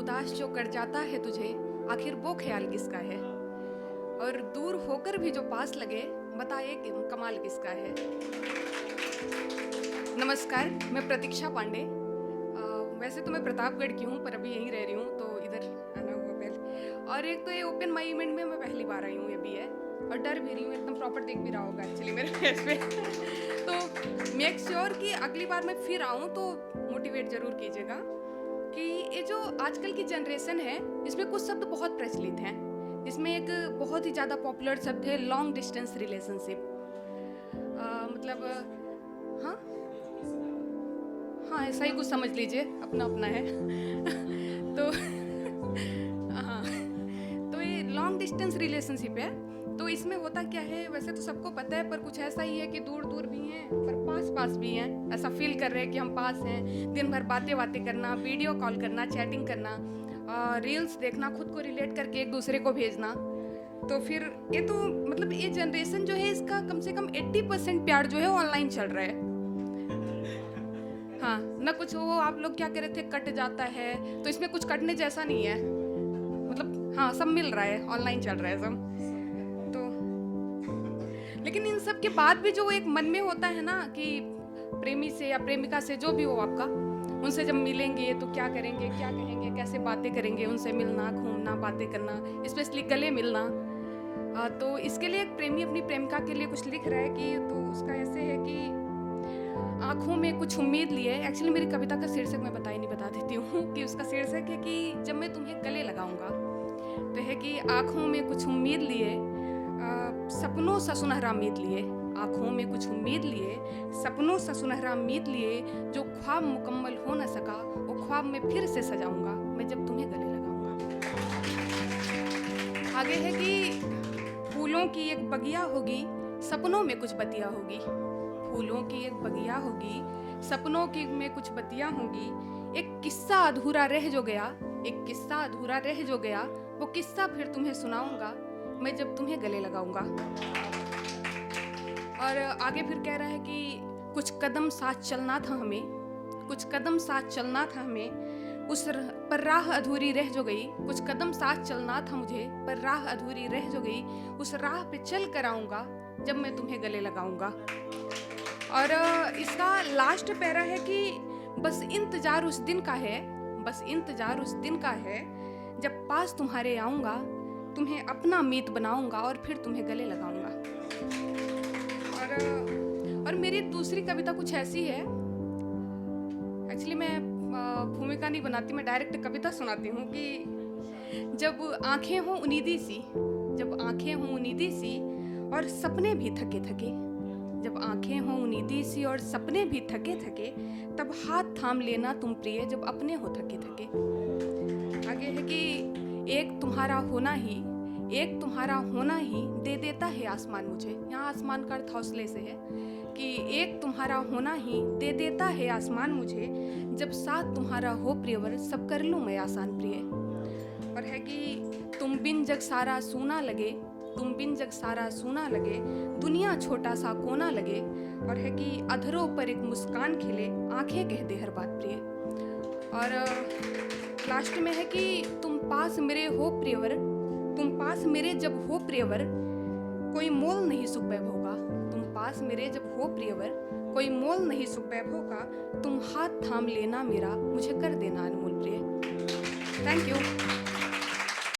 उदास जो कर जाता है तुझे, आखिर वो ख्याल किसका है। और दूर होकर भी जो पास लगे, बताइए कि कमाल किसका है। नमस्कार, मैं प्रतीक्षा पांडे। वैसे तो मैं प्रतापगढ़ की हूँ, पर अभी यहीं रह रही हूँ, तो इधर आना हुआ पहले। और एक तो ये ओपन माई इवेंट में मैं पहली बार आई हूँ, ये भी है, और डर भी रही हूँ, एकदम प्रॉपर देख भी रहा होगा एक्चुअली मेरे फेस पे। तो मेक श्योर कि अगली बार मैं फिर आऊँ तो मोटिवेट जरूर कीजिएगा कि ये जो आजकल की जनरेशन है, इसमें कुछ शब्द बहुत प्रचलित हैं, जिसमें एक बहुत ही ज़्यादा पॉपुलर शब्द है लॉन्ग डिस्टेंस रिलेशनशिप। मतलब हाँ ऐसा ही कुछ समझ लीजिए, अपना अपना है। तो हाँ, तो ये लॉन्ग डिस्टेंस रिलेशनशिप है। तो इसमें होता क्या है, वैसे तो सबको पता है, पर कुछ ऐसा ही है कि दूर दूर भी हैं पर पास पास भी हैं। ऐसा फील कर रहे हैं कि हम पास हैं। दिन भर बातें करना, वीडियो कॉल करना, चैटिंग करना, रील्स देखना, खुद को रिलेट करके एक दूसरे को भेजना। तो फिर ये तो मतलब ये जनरेशन जो है, इसका कम से कम 80% प्यार जो है ऑनलाइन चल रहा है। हाँ, ना कुछ वो आप लोग क्या कह रहे थे कट जाता है, तो इसमें कुछ कटने जैसा नहीं है। मतलब हाँ, सब मिल रहा है, ऑनलाइन चल रहा है सब। तो लेकिन इन सब के बाद भी जो एक मन में होता है ना कि प्रेमी से या प्रेमिका से, जो भी हो आपका, उनसे जब मिलेंगे तो क्या करेंगे, क्या कहेंगे, कैसे बातें करेंगे, उनसे मिलना, घूमना, बातें करना, स्पेशली गले मिलना। तो इसके लिए एक प्रेमी अपनी प्रेमिका के लिए कुछ लिख रहा है कि, तो उसका ऐसे है कि आँखों में कुछ उम्मीद लिए। एक्चुअली मेरी कविता का शीर्षक मैं बता देती हूँ कि उसका शीर्षक है कि जब मैं तुम्हें गले लगाऊंगा। तो है कि आँखों में कुछ उम्मीद लिए, सपनों सा सुनहरा उम्मीद लिए। आँखों में कुछ उम्मीद लिए, सपनों सा सुनहरा उम्मीद लिए। जो ख्वाब मुकम्मल हो न सका, वो ख्वाब मैं फिर से सजाऊंगा, मैं जब तुम्हें गले लगाऊंगा। आगे है कि फूलों की एक बगिया होगी, सपनों में कुछ बतिया होगी। फूलों की एक बगिया होगी, सपनों की में कुछ बतिया होगी। एक किस्सा अधूरा रह जो गया, एक किस्सा अधूरा रह जो गया, वो किस्सा फिर तुम्हें सुनाऊंगा, मैं जब तुम्हें गले लगाऊंगा। और आगे फिर कह रहा है कि कुछ कदम साथ चलना था हमें, कुछ कदम साथ चलना था हमें, उस पर राह अधूरी रह जो गई। कुछ कदम साथ चलना था मुझे, पर राह अधूरी रह जो गई। उस राह पे चल कर आऊंगा, जब मैं तुम्हें गले लगाऊंगा। और इसका लास्ट पैरा है कि बस इंतजार उस दिन का है, बस इंतजार उस दिन का है, जब पास तुम्हारे आऊँगा, तुम्हें अपना मीत बनाऊँगा और फिर तुम्हें गले लगाऊँगा। और मेरी दूसरी कविता कुछ ऐसी है। एक्चुअली मैं भूमिका नहीं बनाती, मैं डायरेक्ट कविता सुनाती हूँ कि जब आँखें हों उनीदी सी, जब आँखें हों उनीदी सी और सपने भी थके थके, जब आंखें हों उनीदी सी और सपने भी थके थके, तब हाथ थाम लेना तुम प्रिय, जब अपने हो थके थके। आगे है कि एक तुम्हारा होना ही, एक तुम्हारा होना ही दे देता है आसमान मुझे। यहाँ आसमान का अर्थ हौसले से है कि एक तुम्हारा होना ही दे देता है आसमान मुझे। जब साथ तुम्हारा हो प्रियवर, सब कर लूँ मैं आसान प्रिय। और है कि तुम बिन जग सारा सूना लगे, तुम बिन जग सारा सूना लगे, दुनिया छोटा सा कोना लगे। और है कि अधरों पर एक मुस्कान खिले, आंखें कह दे हर बात प्रिय। और लास्ट में है कि तुम पास मेरे हो प्रियवर, तुम पास मेरे जब हो प्रियवर, कोई मोल नहीं सुख वैभव का। तुम पास मेरे जब हो प्रियवर, कोई मोल नहीं सुख वैभव का। तुम हाथ थाम लेना मेरा, मुझे कर देना अनमोल प्रिय। Thank you.